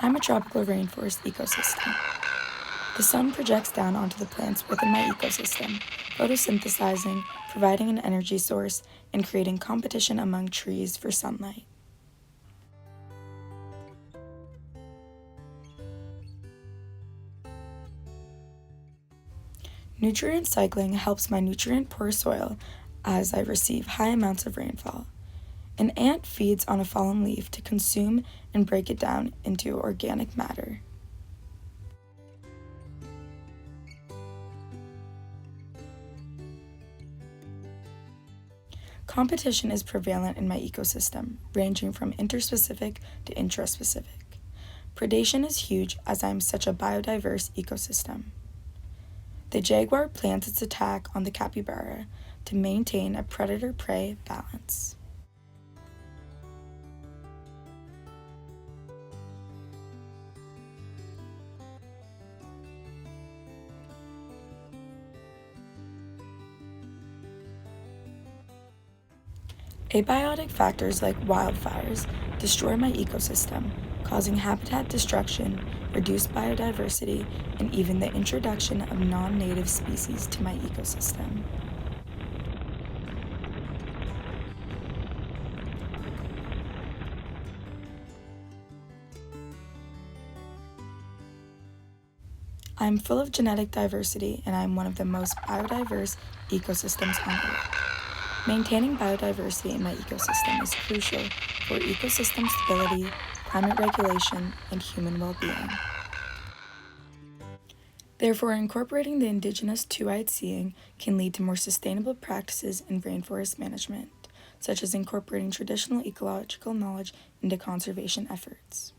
I'm a tropical rainforest ecosystem. The sun projects down onto the plants within my ecosystem, photosynthesizing, providing an energy source, and creating competition among trees for sunlight. Nutrient cycling helps my nutrient-poor soil as I receive high amounts of rainfall. An ant feeds on a fallen leaf to consume and break it down into organic matter. Competition is prevalent in my ecosystem, ranging from interspecific to intraspecific. Predation is huge as I am such a biodiverse ecosystem. The jaguar plans its attack on the capybara to maintain a predator-prey balance. Abiotic factors like wildfires destroy my ecosystem, causing habitat destruction, reduced biodiversity, and even the introduction of non-native species to my ecosystem. I am full of genetic diversity, and I am one of the most biodiverse ecosystems on Earth. Maintaining biodiversity in my ecosystem is crucial for ecosystem stability, climate regulation, and human well-being. Therefore, incorporating the indigenous two-eyed seeing can lead to more sustainable practices in rainforest management, such as incorporating traditional ecological knowledge into conservation efforts.